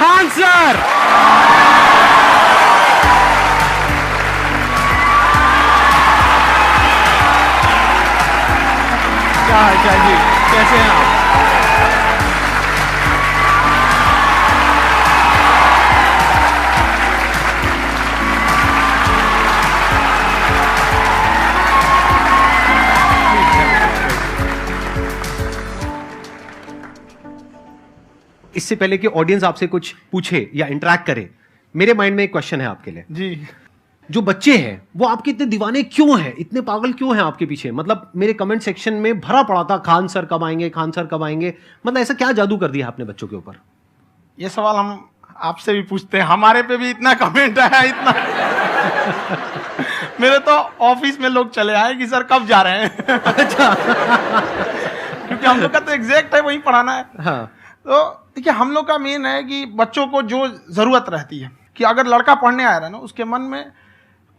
Khan sir. क्या हाल जी, कैसे हैं आप? इससे पहले कि ऑडियंस आपसे कुछ पूछे या इंटरेक्ट करे, मेरे माइंड में एक क्वेश्चन है आपके लिए जी। जो बच्चे हैं वो आपके इतने दीवाने क्यों हैं, इतने पागल क्यों हैं आपके पीछे? मतलब मेरे कमेंट सेक्शन में भरा पड़ा था खान सर कब आएंगे, खान सर कब आएंगे। मतलब ऐसा क्या जादू कर दिया आपने बच्चों के ऊपर? ये सवाल हम आपसे भी पूछते हैं, हमारे पे भी इतना कमेंट आया, इतना मेरे तो ऑफिस में लोग चले आए कि सर कब जा रहे हैं। अच्छा। क्योंकि हम लोग का तो एग्जैक्ट है, वही पढ़ाना है। हाँ। तो देखिए, हम लोग का मेन है कि बच्चों को जो जरूरत रहती है कि अगर लड़का पढ़ने आया रहा ना, उसके मन में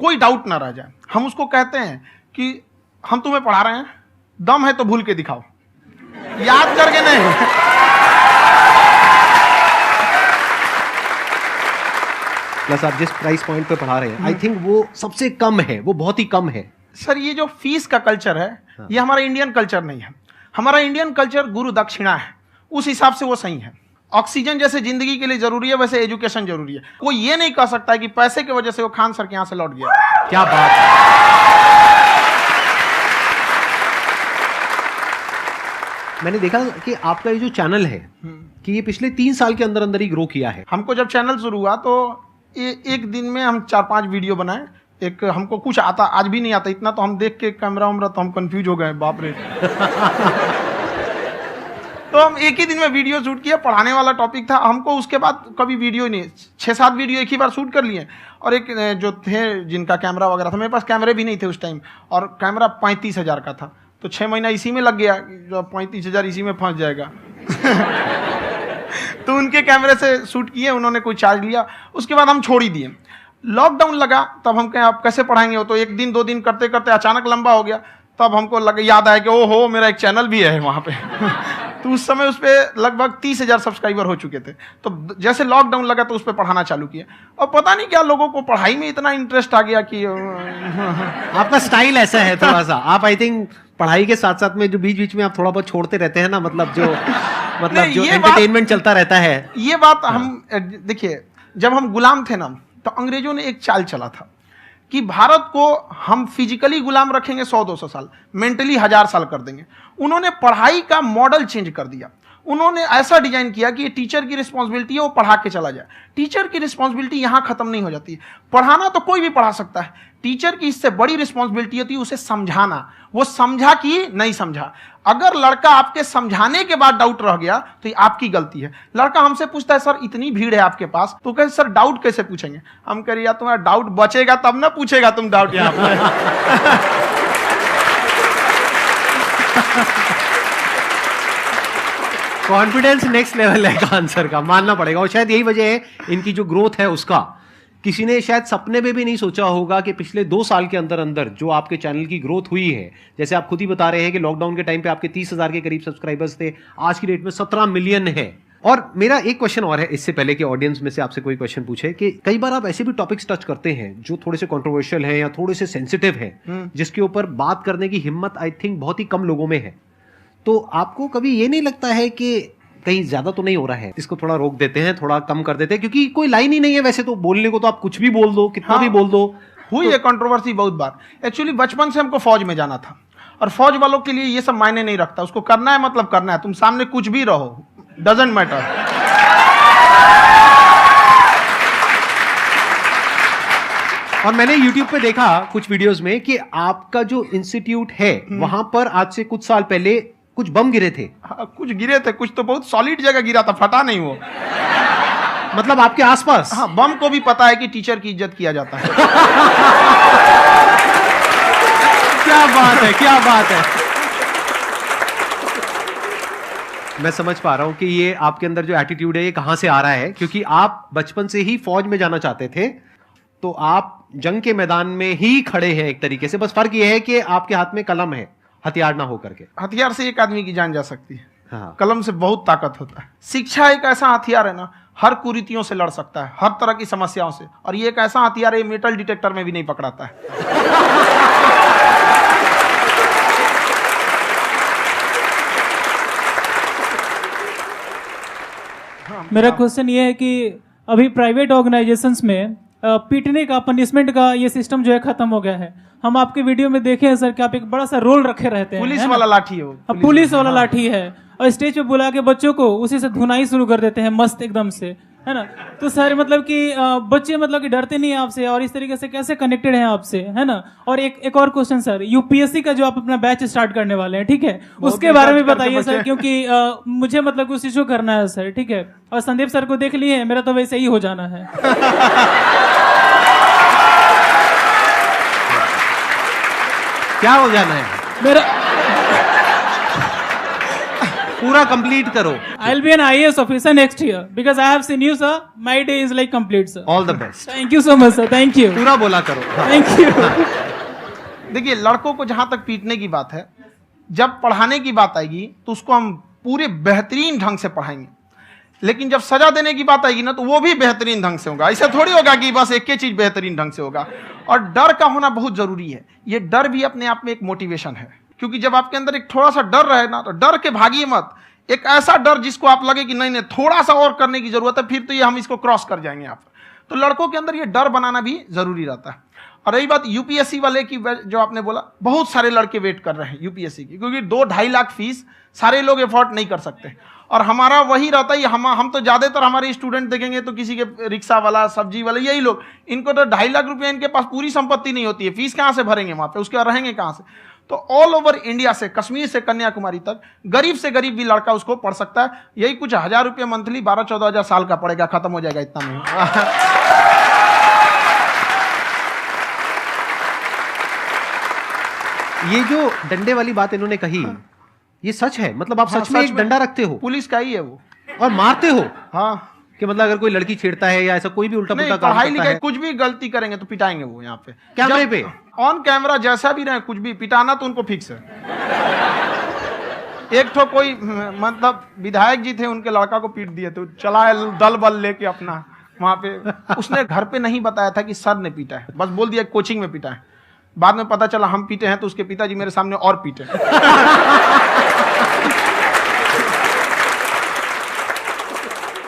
कोई डाउट ना रह जाए। हम उसको कहते हैं कि हम तुम्हें पढ़ा रहे हैं, दम है तो भूल के दिखाओ, याद करके नहीं। प्लस आप जिस प्राइस पॉइंट पे पढ़ा रहे हैं, आई थिंक वो सबसे कम है, वो बहुत ही कम है। सर ये जो फीस का कल्चर है, हाँ। ये हमारा इंडियन कल्चर नहीं है। हमारा इंडियन कल्चर गुरु दक्षिणा है, उस हिसाब से वो सही है। ऑक्सीजन जैसे जिंदगी के लिए जरूरी है, वैसे एजुकेशन जरूरी है। कोई ये नहीं कह सकता है कि पैसे की वजह से वो खान सर के यहां से लौट गया। क्या बात है। मैंने देखा कि आपका ये जो चैनल है कि ये पिछले 3 साल के अंदर अंदर ही ग्रो किया है। हमको जब चैनल शुरू हुआ तो एक दिन में हम 4-5 वीडियो बनाए। एक हमको कुछ आता, आज भी नहीं आता इतना, तो हम देख के कैमरा उमरा तो हम कंफ्यूज हो गए, बाप रे। तो हम एक ही दिन में वीडियो शूट किया, पढ़ाने वाला टॉपिक था हमको। उसके बाद कभी वीडियो नहीं, 6-7 वीडियो एक ही बार शूट कर लिए। और एक जो थे जिनका कैमरा वगैरह था, मेरे पास कैमरे भी नहीं थे उस टाइम, और कैमरा 35,000 का था। तो 6 महीना इसी में लग गया, जो 35,000 इसी में फंस जाएगा। तो उनके कैमरे से शूट किए, उन्होंने कोई चार्ज लिया, उसके बाद हम छोड़ ही दिए। लॉकडाउन लगा, तब हम कहें आप कैसे पढ़ाएंगे? हो तो 1 दिन 2 दिन करते करते अचानक लंबा हो गया। तब हमको याद आया कि ओहो, मेरा एक चैनल भी है वहाँ पे। तो उस समय उस पर लगभग 30,000 सब्सक्राइबर हो चुके थे। तो जैसे लॉकडाउन लगा तो उस पर पढ़ाना चालू किया, और पता नहीं क्या लोगों को पढ़ाई में इतना इंटरेस्ट आ गया कि आपका स्टाइल ऐसा है थोड़ा सा, आप आई थिंक पढ़ाई के साथ साथ में जो बीच बीच में आप थोड़ा बहुत छोड़ते रहते हैं ना, मतलब जो जो एंटरटेनमेंट चलता रहता है। ये बात हम देखिए, जब हम गुलाम थे ना, तो अंग्रेजों ने एक चाल चला था कि भारत को हम फिजिकली गुलाम रखेंगे 100-200 साल, मेंटली 1000 साल कर देंगे। उन्होंने पढ़ाई का मॉडल चेंज कर दिया। उन्होंने ऐसा डिजाइन किया कि ये टीचर की रिस्पॉन्सिबिलिटी है, वो पढ़ा के चला जाए। टीचर की रिस्पॉन्सिबिलिटी यहां खत्म नहीं हो जाती है। पढ़ाना तो कोई भी पढ़ा सकता है, टीचर की इससे बड़ी रिस्पॉन्सिबिलिटी होती है उसे समझाना। वो समझा कि नहीं समझा। अगर लड़का आपके समझाने के बाद डाउट रह गया तो ये आपकी गलती है। लड़का हमसे पूछता है सर इतनी भीड़ है आपके पास, तो कहे सर डाउट कैसे पूछेंगे? हम कह रहे यार तुम्हारा डाउट बचेगा तब ना पूछेगा तुम डाउट यहाँ पे। कॉन्फिडेंस नेक्स्ट लेवल है खान सर का, मानना पड़ेगा। और शायद यही वजह है इनकी जो ग्रोथ है उसका। किसी ने शायद सपने में भी नहीं सोचा होगा कि पिछले 2 साल के अंदर अंदर जो आपके चैनल की ग्रोथ हुई है, जैसे आप खुद ही बता रहे हैं कि लॉकडाउन के टाइम पे आपके 30,000 के करीब सब्सक्राइबर्स थे, आज की डेट में 17 मिलियन है। और मेरा एक क्वेश्चन और है, इससे पहले कि ऑडियंस में से आपसे कोई क्वेश्चन पूछे, कि कई बार आप ऐसे भी टॉपिक्स टच करते हैं जो थोड़े से कंट्रोवर्शियल हैं या थोड़े से सेंसिटिव हैं, जिसके ऊपर बात करने की हिम्मत आई थिंक बहुत ही कम लोगों में है। तो आपको कभी ये नहीं लगता है कि कहीं ज्यादा तो नहीं हो रहा है, इसको थोड़ा रोक देते हैं, थोड़ा कम कर देते हैं? क्योंकि कोई लाइन ही नहीं है वैसे तो बोलने को, तो आप कुछ भी बोल दो, कितना भी बोल दो। हुई है कंट्रोवर्सी बहुत बार। एक्चुअली बचपन से हमको फौज में जाना था, और फौज वालों के लिए ये सब मायने नहीं रखता। उसको करना है मतलब करना है, तुम सामने कुछ भी रहो, डजंट मैटर। और मैंने YouTube पे देखा कुछ वीडियोस में कि आपका जो इंस्टीट्यूट है वहां पर आज से कुछ साल पहले कुछ बम गिरे थे। हाँ, कुछ गिरे थे, कुछ तो बहुत सॉलिड जगह गिरा था, फटा नहीं वो। मतलब आपके आसपास? हाँ, बम को भी पता है कि टीचर की इज्जत किया जाता है। क्या बात है, क्या बात है। मैं समझ पा रहा हूं कि ये आपके अंदर जो एटीट्यूड है ये कहां से आ रहा है, क्योंकि आप बचपन से ही फौज में जाना चाहते थे, तो आप जंग के मैदान में ही खड़े हैं एक तरीके से। बस फर्क ये है कि आपके हाथ में कलम है, हथियार ना हो करके। हथियार से एक आदमी की जान जा सकती है। हाँ। कलम से बहुत ताकत होता है। शिक्षा एक ऐसा हथियार है ना, हर कुरीतियों से लड़ सकता है, हर तरह की समस्याओं से। और ये एक ऐसा हथियार है, मेटल डिटेक्टर में भी नहीं पकड़ाता है। मेरा क्वेश्चन ये है कि अभी प्राइवेट ऑर्गेनाइजेशंस में पीटने का, पनिशमेंट का ये सिस्टम जो है खत्म हो गया है। हम आपके वीडियो में देखे हैं सर कि आप एक बड़ा सा रोल रखे रहते हैं, पुलिस वाला लाठी है वो, पुलिस वाला लाठी है, और स्टेज पे बुला के बच्चों को उसी से धुनाई शुरू कर देते हैं मस्त एकदम से, है ना। तो सर मतलब कि बच्चे मतलब कि डरते नहीं हैं आपसे, और इस तरीके से कैसे कनेक्टेड हैं आपसे, है ना। और एक और क्वेश्चन सर, यूपीएससी का जो आप अपना बैच स्टार्ट करने वाले हैं, ठीक है, उसके बारे में बताइए सर, क्योंकि मुझे मतलब कुछ इशू करना है सर, ठीक है। और संदीप सर को देख लिए, मेरा तो वैसे ही हो जाना है। क्या हो जाना है? मेरा पूरा कंप्लीट करो। I'll be an IAS officer next year because I have seen you, sir. My day is like complete, sir. All the best. Thank you so much, sir. Thank you. पूरा बोला करो। Thank you. देखिए, लड़कों को जहां तक पीटने की बात है, जब पढ़ाने की बात आएगी तो उसको हम पूरे बेहतरीन ढंग से पढ़ाएंगे। लेकिन जब सजा देने की बात आएगी ना, तो वो भी बेहतरीन ढंग से होगा। ऐसा थोड़ी होगा कि बस एक ही चीज बेहतरीन ढंग से होगा। और डर का होना बहुत जरूरी है। ये डर भी अपने आप में एक मोटिवेशन है, क्योंकि जब आपके अंदर एक थोड़ा सा डर रहे ना, तो डर के भागिए मत। एक ऐसा डर जिसको आप लगे कि नहीं नहीं थोड़ा सा और करने की जरूरत है, फिर तो ये हम इसको क्रॉस कर जाएंगे यहाँ पर। तो लड़कों के अंदर ये डर बनाना भी जरूरी रहता है। और रही बात यूपीएससी वाले की, जो आपने बोला, बहुत सारे लड़के वेट कर रहे हैं यूपीएससी की, क्योंकि 2-2.5 लाख फीस सारे लोग एफोर्ड नहीं कर सकते। और हमारा वही रहता है, हम तो ज्यादातर हमारे स्टूडेंट देखेंगे तो किसी के रिक्शा वाला, सब्जी वाला, यही लोग, इनको तो 2.5 लाख रुपया, इनके पास पूरी संपत्ति नहीं होती है, फीस कहाँ से भरेंगे वहां पे, उसके बाद रहेंगे कहाँ से। तो ऑल ओवर इंडिया से, कश्मीर से कन्याकुमारी तक, गरीब से गरीब भी लड़का उसको पढ़ सकता है। यही कुछ 1000 रुपये मंथली, 12-14 हजार साल का पड़ेगा, खत्म हो जाएगा इतना में। ये जो डंडे वाली बात इन्होंने कही, ये सच है? मतलब आप सच में एक डंडा रखते हो? पुलिस का ही है वो। और मारते हो? हाँ, कि मतलब अगर कोई लड़की छेड़ता है या ऐसा कोई भी उल्टा पुल्टा काम पढ़ाई करता लिखाई है, कुछ भी गलती करेंगे तो पिटाएंगे वो यहाँ पे, कैमरे पे, ऑन कैमरा, जैसा भी रहे, कुछ भी पिटाना तो उनको फिक्स है। एक तो कोई मतलब विधायक जी थे, उनके लड़का को पीट दिए, तो चला दल बल लेके अपना वहां पे। उसने घर पे नहीं बताया था कि सर ने पीटा है, बस बोल दिया कोचिंग में पीटा है। बाद में पता चला हम पीटे हैं, तो उसके पिताजी मेरे सामने और पीटे।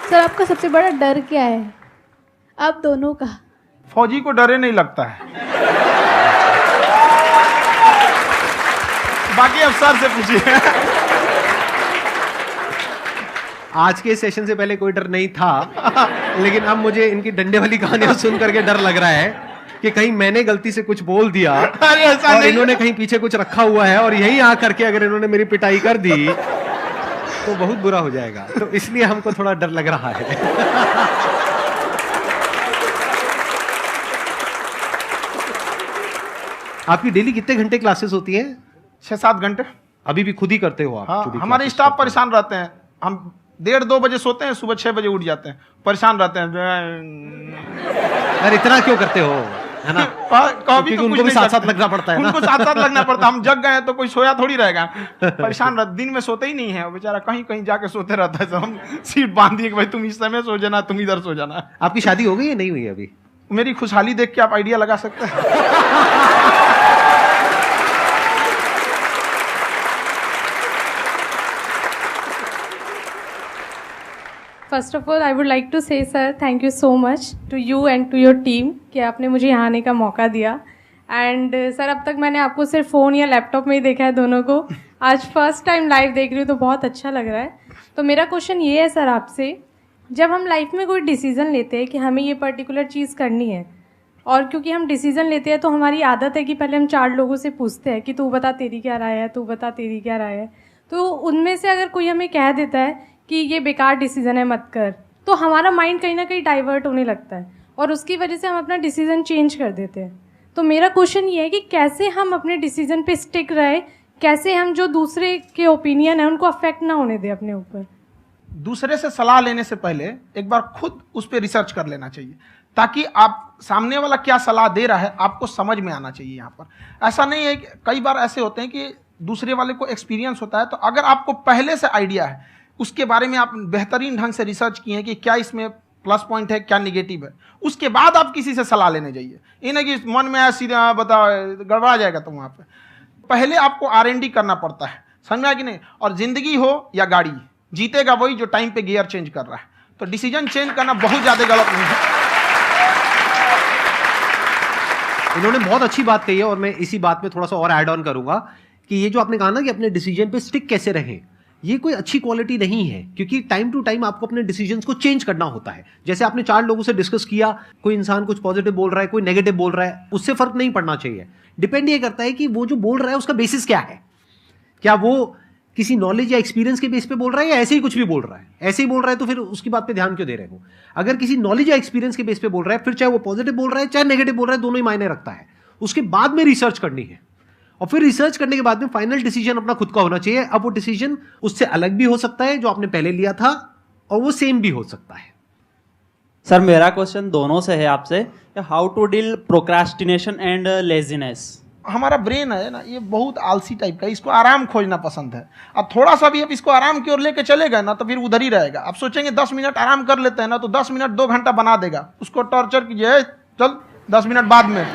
सर, आपका सबसे बड़ा डर क्या है, आप दोनों का? फौजी को डरे नहीं लगता है, बाकी अब सर से पूछिए। आज के सेशन से पहले कोई डर नहीं था, लेकिन अब मुझे इनकी डंडे वाली कहानियां सुन करके डर लग रहा है कि कहीं मैंने गलती से कुछ बोल दिया और इन्होंने कहीं पीछे कुछ रखा हुआ है, और यही आ करके अगर इन्होंने मेरी पिटाई कर दी तो बहुत बुरा हो जाएगा। तो इसलिए हमको थोड़ा डर लग रहा है। आपकी डेली कितने घंटे क्लासेस होती हैं? 6-7 घंटे। अभी भी खुद ही करते हो आप? हाँ, जो भी हमारे classes स्टाफ करते हो। परेशान रहते हैं। हम 1:30-2 बजे सोते हैं, सुबह 6 बजे उठ जाते हैं, परेशान रहते हैं। यार इतना क्यों करते हो, है ना? कभी क्योंकि तो उनको कुछ भी नहीं साथ साथ करते। लगना पड़ता है ना। उनको साथ साथ लगना पड़ता है। हम जग गए तो कोई सोया थोड़ी रहेगा, परेशान रह, दिन में सोते ही नहीं है, बेचारा कहीं कहीं जाके सोते रहता है। तो हम सीट बांध दिए कि भाई तुम इस समय सो जाना, तुम इधर सो जाना। आपकी शादी हो गई है नहीं हुई अभी? मेरी खुशहाली देख के आप आइडिया लगा सकते हैं। First of all I would like to say sir thank you so much to you and to your team कि आपने मुझे यहाँ आने का मौका दिया। एंड सर अब तक मैंने आपको सिर्फ फ़ोन या लैपटॉप में ही देखा है दोनों को, आज फर्स्ट टाइम लाइव देख रही हूँ तो बहुत अच्छा लग रहा है। तो मेरा क्वेश्चन ये है सर आपसे, जब हम लाइफ में कोई डिसीज़न लेते हैं कि हमें ये पर्टिकुलर चीज़ करनी है, और क्योंकि हम डिसीज़न लेते हैं तो हमारी आदत है कि पहले हम 4 लोगों से पूछते हैं कि तू बता तेरी क्या राय है, तू बता तेरी क्या राय है। तो उनमें से अगर कोई हमें कह देता है कि ये बेकार डिसीज़न है मत कर, तो हमारा माइंड कहीं ना कहीं डाइवर्ट होने लगता है और उसकी वजह से हम अपना डिसीज़न चेंज कर देते हैं। तो मेरा क्वेश्चन ये है कि कैसे हम अपने डिसीज़न पे स्टिक रहे, कैसे हम जो दूसरे के ओपिनियन है उनको अफेक्ट ना होने दें अपने ऊपर। दूसरे से सलाह लेने से पहले एक बार खुद उस पर रिसर्च कर लेना चाहिए, ताकि आप सामने वाला क्या सलाह दे रहा है आपको समझ में आना चाहिए। यहाँ पर ऐसा नहीं है कि कई बार ऐसे होते हैं कि दूसरे वाले को एक्सपीरियंस होता है, तो अगर आपको पहले से आइडिया है, उसके बारे में आप बेहतरीन ढंग से रिसर्च किए कि क्या इसमें प्लस पॉइंट है, क्या निगेटिव है, उसके बाद आप किसी से सलाह लेने जाइए। ये नहीं कि मन में आया सीधे बताओ, गड़बड़ा जाएगा। तो वहाँ पे पहले आपको R&D करना पड़ता है, समझा कि नहीं। और जिंदगी हो या गाड़ी, जीतेगा वही जो टाइम पे गियर चेंज कर रहा है। तो डिसीजन चेंज करना बहुत ज़्यादा गलत नहीं है। इन्होंने बहुत अच्छी बात कही है और मैं इसी बात में थोड़ा सा और ऐड ऑन करूंगा कि ये जो आपने कहा ना कि अपने डिसीजन पे स्टिक कैसे रहें, ये कोई अच्छी क्वालिटी नहीं है, क्योंकि टाइम टू टाइम आपको अपने डिसीजंस को चेंज करना होता है। जैसे आपने 4 लोगों से डिस्कस किया, कोई इंसान कुछ पॉजिटिव बोल रहा है, कोई नेगेटिव बोल रहा है, उससे फर्क नहीं पड़ना चाहिए। डिपेंड ये करता है कि वो जो बोल रहा है उसका बेसिस क्या है। क्या वो किसी नॉलेज या एक्सपीरियंस के बेस पे बोल रहा है या ऐसे ही कुछ भी बोल रहा है? ऐसे ही बोल रहा है तो फिर उसकी बात पे ध्यान क्यों दे रहे हो? अगर किसी नॉलेज या एक्सपीरियंस के बेस पे बोल रहा है, फिर चाहे वो पॉजिटिव बोल रहा है चाहे नेगेटिव बोल रहा है, दोनों ही मायने रखता है। उसके बाद में रिसर्च करनी है और फिर रिसर्च करने के बाद में फाइनल डिसीजन अपना खुद का होना चाहिए। अब वो डिसीजन उससे अलग भी हो सकता है जो आपने पहले लिया था, और वो सेम भी हो सकता है। सर मेरा क्वेश्चन दोनों से है आपसे, how to deal procrastination and laziness. हमारा ब्रेन है ना, ये बहुत आलसी टाइप का, इसको आराम खोजना पसंद है। अब थोड़ा सा भी अब इसको आराम की ओर लेके चलेगा ना तो फिर उधर ही रहेगा। आप सोचेंगे 10 मिनट आराम कर लेते हैं ना, तो 10 मिनट 2 घंटा बना देगा। उसको टॉर्चर कीजिए, चल 10 मिनट बाद में।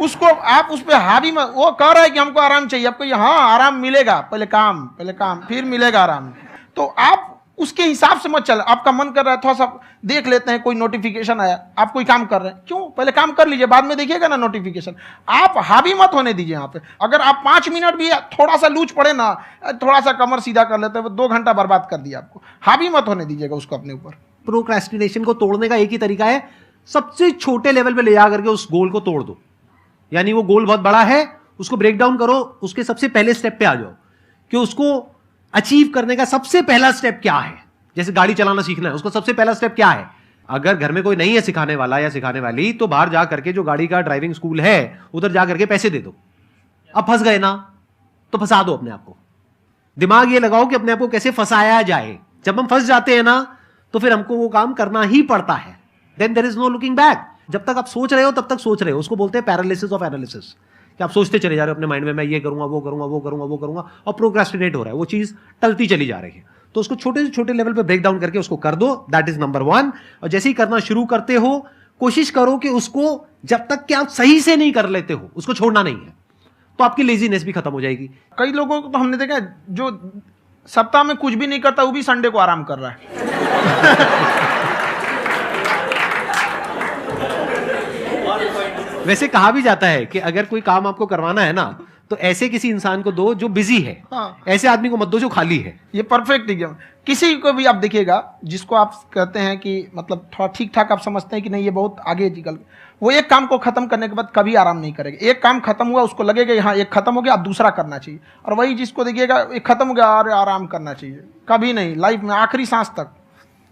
उसको आप उस पर हावी मत, वो कह रहा है कि हमको आराम चाहिए, आपको हाँ आराम मिलेगा, पहले काम फिर मिलेगा आराम। तो आप उसके हिसाब से मत चल। आपका मन कर रहा है थोड़ा सा देख लेते हैं, कोई नोटिफिकेशन आया, आप कोई काम कर रहे हैं, क्यों पहले काम कर लीजिए, बाद में देखिएगा ना नोटिफिकेशन। आप हावी मत होने दीजिए यहाँ पे। अगर आप 5 मिनट भी थोड़ा सा लूज पड़े ना, थोड़ा सा कमर सीधा कर लेते हैं, 2 घंटा बर्बाद कर दिया आपको। हावी मत होने दीजिएगा उसको अपने ऊपर। प्रोक्रेस्टिनेशन को तोड़ने का एक ही तरीका है, सबसे छोटे लेवल पे ले जा करके उस गोल को तोड़ दो। यानी वो गोल बहुत बड़ा है, उसको ब्रेक डाउन करो, उसके सबसे पहले स्टेप पे आ जाओ कि उसको अचीव करने का सबसे पहला स्टेप क्या है। जैसे गाड़ी चलाना सीखना है, उसका सबसे पहला स्टेप क्या है। अगर घर में कोई नहीं है सिखाने वाला या सिखाने वाली, तो बाहर जा करके जो गाड़ी का ड्राइविंग स्कूल है उधर जा करके पैसे दे दो। अब फंस गए ना तो फंसा दो अपने आप को। दिमाग ये लगाओ कि अपने आप को कैसे फंसाया जाए। जब हम फंस जाते हैं ना तो फिर हमको वो काम करना ही पड़ता है। Then there is no looking back. जब तक आप सोच रहे हो तब तक सोच रहे हो, उसको बोलते हैं पैरालिसिस ऑफ एनालिसिस, कि आप सोचते चले जा रहे हो अपने माइंड में, मैं ये करूंगा वो करूंगा वो करूंगा वो करूंगा, और प्रोक्रेस्टिनेट हो रहा है, वो चीज टलती चली जा रही है। तो उसको छोटे से छोटे लेवल पे ब्रेक डाउन करके उसको कर दो, दैट इज नंबर 1। और जैसे ही करना शुरू करते हो, कोशिश करो कि उसको जब तक कि आप सही से नहीं कर लेते हो उसको छोड़ना नहीं है, तो आपकी लेजीनेस भी खत्म हो जाएगी। कई लोगों को तो हमने देखा है जो सप्ताह में कुछ भी नहीं करता, वो भी संडे को आराम कर रहा है। वैसे कहा भी जाता है कि अगर कोई काम आपको करवाना है ना, तो ऐसे किसी इंसान को दो जो बिजी है। हाँ। ऐसे आदमी को मत दो जो खाली है। ये परफेक्ट एग्जाम। किसी को भी आप देखिएगा जिसको आप कहते हैं कि मतलब थोड़ा ठीक ठाक आप समझते हैं कि नहीं ये बहुत आगे निकल, वो एक काम को खत्म करने के बाद कभी आराम नहीं करेगा। एक काम खत्म हुआ उसको लगेगा हाँ एक खत्म हो गया, अब दूसरा करना चाहिए। और वही जिसको देखिएगा एक खत्म हो गया और आराम करना चाहिए, कभी नहीं, लाइफ में आखिरी सांस तक।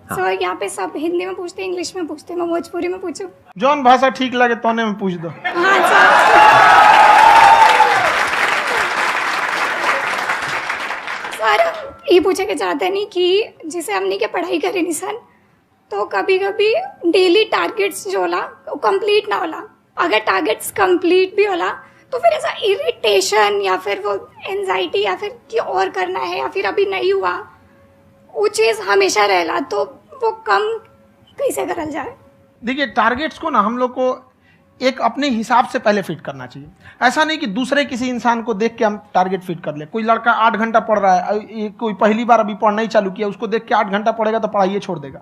सर यहाँ पे सब हिंदी में पूछते हैं, इंग्लिश में पूछते हैं, मैं भोजपुरी में पूछूं? जौन भाषा ठीक लगे तोने में पूछ दो। हाँ सर। सर ये पूछे के चाहते नहीं कि जैसे हमने के पढ़ाई करी नहीं सर, तो कभी कभी डेली टारगेट्स जो होला वो कंप्लीट ना होला। अगर टारगेट्स कंप्लीट भी होला तो फिर ऐसा इरिटेशन या फिर वो एंजाइटी या फिर कि और करना है या फिर अभी नहीं हुआ, वो चीज़ हमेशा रहेला। तो वो कम कैसे करल जाए? देखिए टारगेट्स को ना हम लोग को एक अपने हिसाब से पहले फिट करना चाहिए। ऐसा नहीं कि दूसरे किसी इंसान को देख के हम टारगेट फिट कर ले। कोई लड़का 8 घंटा पढ़ रहा है, कोई पहली बार अभी पढ़ना ही चालू किया, उसको देख के 8 घंटा पढ़ेगा तो पढ़ाई छोड़ देगा।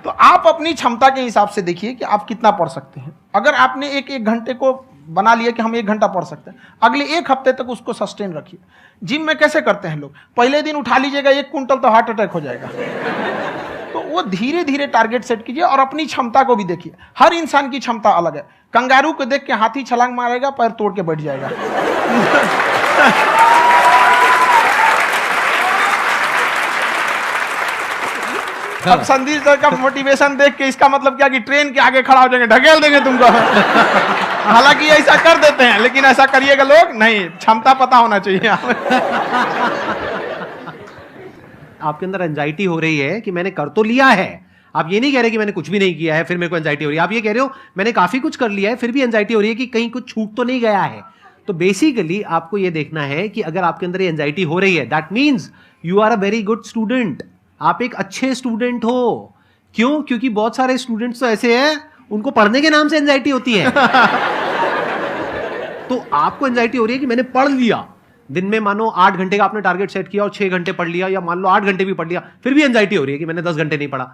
तो आप अपनी क्षमता के हिसाब से देखिए कि आप कितना पढ़ सकते हैं। अगर आपने एक घंटे को बना लिया कि हम 1 घंटा पढ़ सकते हैं, अगले 1 हफ्ते तक उसको सस्टेन रखिए। जिम में कैसे करते हैं लोग, पहले दिन उठा लीजिएगा 1 क्विंटल तो हार्ट अटैक हो जाएगा। तो वो धीरे धीरे टारगेट सेट कीजिए और अपनी क्षमता को भी देखिए। हर इंसान की क्षमता अलग है। कंगारू को देख के हाथी छलांग मारेगा, पैर तोड़ के बैठ जाएगा। अब संदीप सर का मोटिवेशन देख के इसका मतलब क्या कि ट्रेन के आगे खड़ा हो जाएंगे, ढकेल देंगे तुमको। हालांकि ऐसा कर देते हैं, लेकिन ऐसा करिएगा लोग नहीं, क्षमता पता होना चाहिए। आपके अंदर एंजाइटी हो रही है कि मैंने कर तो लिया है, आप ये नहीं कह रहे कि मैंने कुछ भी नहीं किया है फिर मेरे को एंजाइटी हो रही है, आप ये कह रहे हो मैंने काफी कुछ कर लिया है फिर भी एंजाइटी हो रही है कि कहीं कुछ छूट तो नहीं गया है। तो बेसिकली आपको ये देखना है कि अगर आपके अंदर ये एंजाइटी हो रही है, that means you are a very good student, आप एक अच्छे स्टूडेंट हो। क्यों? क्योंकि बहुत सारे स्टूडेंट्स तो ऐसे हैं उनको पढ़ने के नाम से एंजाइटी होती है। तो आपको एंजाइटी हो रही है कि मैंने पढ़ लिया, दिन में मानो 8 घंटे का आपने टारगेट सेट किया और 6 घंटे पढ़ लिया, या मान लो 8 घंटे भी पढ़ लिया, फिर भी एंजाइटी हो रही है कि मैंने 10 घंटे नहीं पढ़ा।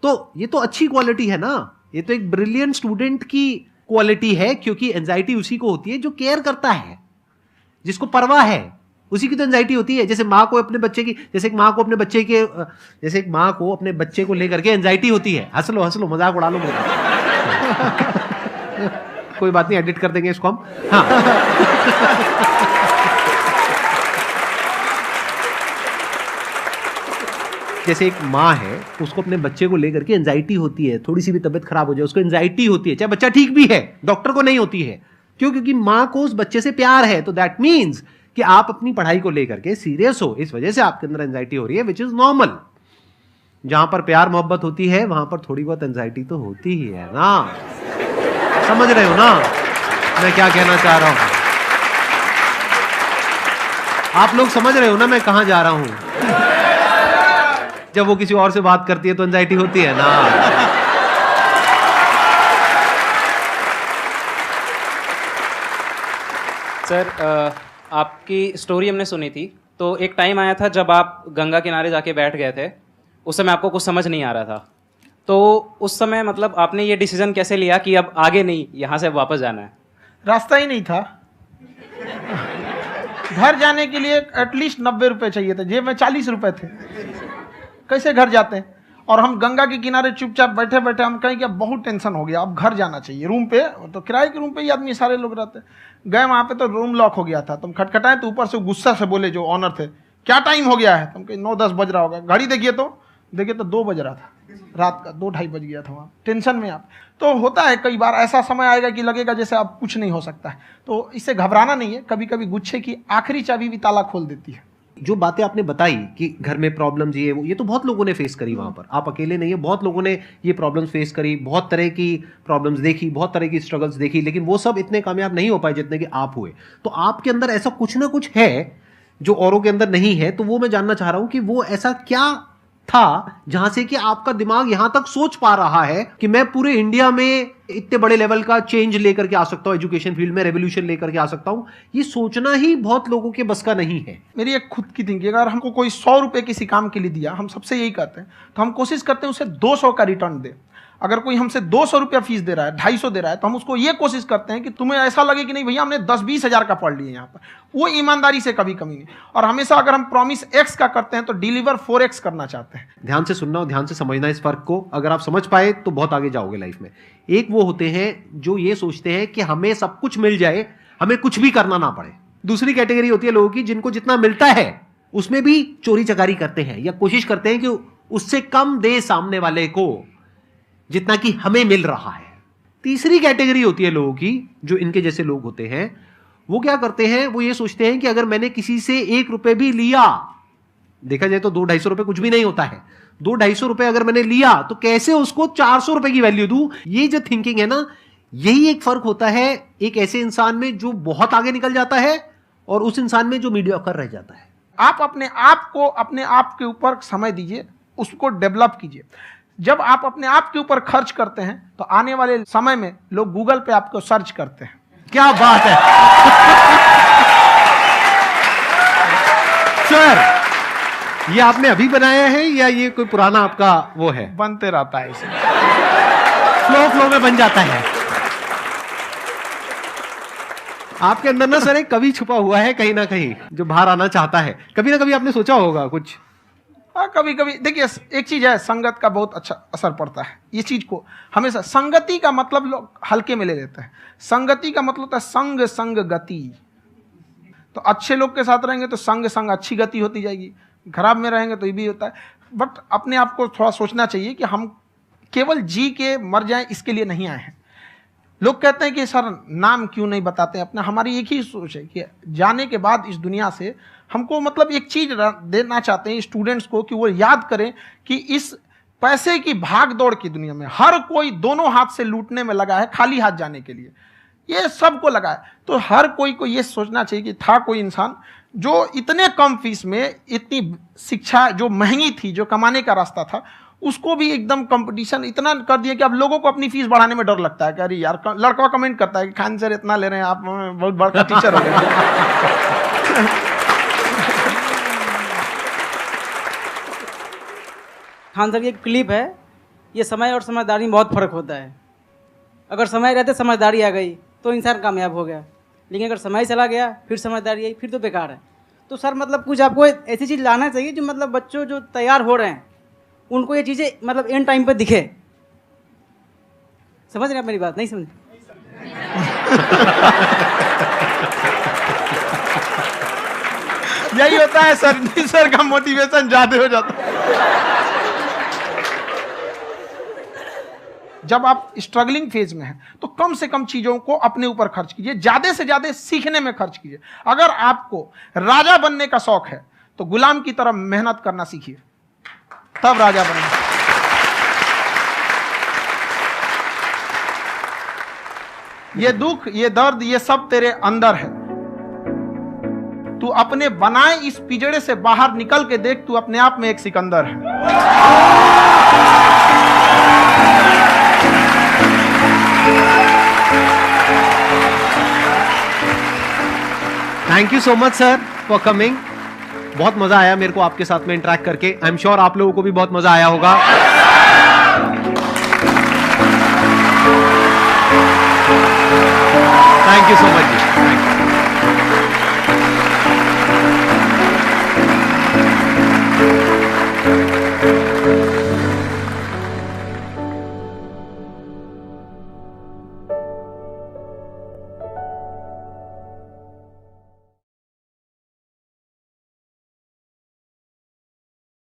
तो ये तो अच्छी क्वालिटी है ना, ये तो एक ब्रिलियंट स्टूडेंट की क्वालिटी है, क्योंकि एंजाइटी उसी को होती है जो केयर करता है, जिसको परवाह है, उसी की तो एंजाइटी होती है। जैसे माँ को अपने बच्चे की, जैसे एक माँ को अपने बच्चे को लेकर के एंजाइटी होती है। हंस लो मजाक उड़ा लो मेरा। कोई बात नहीं, एडिट कर देंगे इसको हम। हाँ। जैसे एक माँ है, उसको अपने बच्चे को लेकर के एंजाइटी होती है, थोड़ी सी भी तबीयत खराब हो जाए उसको एंजाइटी होती है, चाहे बच्चा ठीक भी है, डॉक्टर को नहीं होती है। क्यों? क्योंकि माँ को उस बच्चे से प्यार है। तो दैट मीन्स कि आप अपनी पढ़ाई को लेकर के सीरियस हो, इस वजह से आपके अंदर एंजाइटी हो रही है, विच इज नॉर्मल। जहां पर प्यार मोहब्बत होती है वहां पर थोड़ी बहुत एंजाइटी तो होती ही है ना। समझ रहे हो ना मैं क्या कहना चाह रहा हूं? आप लोग समझ रहे हो ना मैं कहां जा रहा हूं? जब वो किसी और से बात करती है तो एंजाइटी होती है ना। सर, आपकी स्टोरी हमने सुनी थी, तो एक टाइम आया था जब आप गंगा किनारे जाके बैठ गए थे, उस समय आपको कुछ समझ नहीं आ रहा था। तो उस समय मतलब आपने ये डिसीजन कैसे लिया कि अब आगे नहीं, यहाँ से वापस जाना है? रास्ता ही नहीं था। घर जाने के लिए एटलीस्ट 90 रुपए चाहिए थे, जेब में 40 रुपए थे, कैसे घर जाते हैं? और हम गंगा के किनारे चुपचाप बैठे बैठे हम कहें कि अब बहुत टेंशन हो गया, अब घर जाना चाहिए। रूम पे तो किराए के रूम पे ही आदमी सारे लोग रहते हैं। गए वहाँ पे तो रूम लॉक हो गया था, तुम खटखटाएं तो ऊपर से गुस्सा से बोले जो ऑनर थे, क्या टाइम हो गया है? तुम कहीं 9-10 बज रहा होगा, घड़ी देखिए तो 2 बज रहा था रात का, 2-2:30 बज गया था वहाँ। टेंशन में आप तो होता है, कई बार ऐसा समय आएगा कि लगेगा जैसे अब कुछ नहीं हो सकता है। तो इससे घबराना नहीं है, कभी कभी गुच्छे की आखिरी चाबी भी ताला खोल देती है। जो बातें आपने बताई कि घर में प्रॉब्लम्स ये तो बहुत लोगों ने फेस करी वहां पर, आप अकेले नहीं है, बहुत लोगों ने ये प्रॉब्लम्स फेस करी, बहुत तरह की प्रॉब्लम्स देखी, बहुत तरह की स्ट्रगल्स देखी, लेकिन वो सब इतने कामयाब नहीं हो पाए जितने कि आप हुए। तो आपके अंदर ऐसा कुछ ना कुछ है जो औरों के अंदर नहीं है। तो वो मैं जानना चाह रहा हूं कि वो ऐसा क्या था जहां से कि आपका दिमाग यहां तक सोच पा रहा है कि मैं पूरे इंडिया में इतने बड़े लेवल का चेंज लेकर के आ सकता हूं, एजुकेशन फील्ड में रेवोल्यूशन लेकर के आ सकता हूं। ये सोचना ही बहुत लोगों के बस का नहीं है। मेरी एक खुद की थिंकिंग, अगर हमको कोई 100 रुपए किसी काम के लिए दिया, हम सबसे यही कहते हैं, तो हम कोशिश करते हैं उसे 200 का रिटर्न दे। अगर कोई हमसे 200 रुपया फीस दे रहा है, 250 दे रहा है, तो हम उसको ये कोशिश करते हैं कि तुम्हें ऐसा लगे कि नहीं भैया हमने 10-20 हज़ार का पढ़ लिया यहाँ पर। वो ईमानदारी से कभी कमी नहीं। और हमेशा अगर हम प्रॉमिस एक्स का करते हैं तो डिलीवर 4x करना चाहते हैं। ध्यान से सुनना और ध्यान से समझना इस फर्क को, अगर आप समझ पाए तो बहुत आगे जाओगे लाइफ में। एक वो होते हैं जो ये सोचते हैं कि हमें सब कुछ मिल जाए, हमें कुछ भी करना ना पड़े। दूसरी कैटेगरी होती है लोगों की जिनको जितना मिलता है उसमें भी चोरी चकारी करते हैं या कोशिश करते हैं कि उससे कम दे सामने वाले को जितना कि हमें मिल रहा है। तीसरी कैटेगरी होती है लोगों की, जो इनके जैसे लोग होते हैं, वो क्या करते हैं, वो ये सोचते हैं कि अगर मैंने किसी से 1 रुपए भी लिया, देखा जाए तो 200-250 रुपए कुछ भी नहीं होता है, 200-250 रुपए अगर मैंने लिया तो कैसे उसको 400 रुपए की वैल्यू दूं। ये जो थिंकिंग है ना, यही एक फर्क होता है एक ऐसे इंसान में जो बहुत आगे निकल जाता है और उस इंसान में जो मीडियोकर रह जाता है। आप अपने आप के ऊपर समय दीजिए, उसको डेवलप कीजिए। जब आप अपने आप के ऊपर खर्च करते हैं तो आने वाले समय में लोग गूगल पे आपको सर्च करते हैं। क्या बात है सर, ये आपने अभी बनाया है या ये कोई पुराना आपका वो है? बनते रहता है, इसे फ्लो में बन जाता है। आपके अंदर ना सर एक कवि छुपा हुआ है कहीं ना कहीं जो बाहर आना चाहता है। कभी ना कभी आपने सोचा होगा कुछ? हाँ, कभी कभी देखिए, एक चीज है, संगत का बहुत अच्छा असर पड़ता है। ये चीज को हमेशा, संगति का मतलब लोग हल्के में ले लेते हैं। संगति का मतलब होता है संग संग गति। तो अच्छे लोग के साथ रहेंगे तो संग संग अच्छी गति होती जाएगी, खराब में रहेंगे तो ये भी होता है। बट अपने आप को थोड़ा सोचना चाहिए कि हम केवल जी के मर जाएं इसके लिए नहीं आए हैं। लोग कहते हैं कि सर नाम क्यों नहीं बताते अपना। हमारी एक ही सोच है कि जाने के बाद इस दुनिया से हमको मतलब एक चीज देना चाहते हैं स्टूडेंट्स को, कि वो याद करें कि इस पैसे की भाग दौड़ की दुनिया में हर कोई दोनों हाथ से लूटने में लगा है, खाली हाथ जाने के लिए, ये सबको लगा है। तो हर कोई को ये सोचना चाहिए कि था कोई इंसान जो इतने कम फीस में इतनी शिक्षा जो महंगी थी, जो कमाने का रास्ता था, उसको भी एकदम कंपटीशन इतना कर दिया कि अब लोगों को अपनी फीस बढ़ाने में डर लगता है कि अरे यार, लड़का कमेंट करता है कि खान सर इतना ले रहे हैं, आप बहुत बड़ा टीचर हो गए। खान सर की एक क्लिप है, ये समय और समझदारी में बहुत फ़र्क होता है। अगर समय रहते समझदारी आ गई तो इंसान कामयाब हो गया, लेकिन अगर समय चला गया फिर समझदारी आई फिर तो बेकार है। तो सर मतलब कुछ आपको ऐसी चीज़ लाना चाहिए जो मतलब बच्चों जो तैयार हो रहे हैं उनको ये चीज़ें मतलब एंड टाइम पे दिखे। समझ रहे आप मेरी बात? नहीं समझ? यही होता है सर का मोटिवेशन ज्यादा हो जाता है। जब आप स्ट्रगलिंग फेज में हैं तो कम से कम चीजों को अपने ऊपर खर्च कीजिए, ज्यादा से ज्यादा सीखने में खर्च कीजिए। अगर आपको राजा बनने का शौक है तो गुलाम की तरह मेहनत करना सीखिए, तब राजा बनना। ये दुख, ये दर्द, ये सब तेरे अंदर है। तू अपने बनाए इस पिंजड़े से बाहर निकल के देख, तू अपने आप में एक सिकंदर है। Thank you so much sir for coming. बहुत मजा आया मेरे को आपके साथ में इंटरेक्ट करके। आई एम श्योर आप लोगों को भी बहुत मजा आया होगा। Thank you so much ji.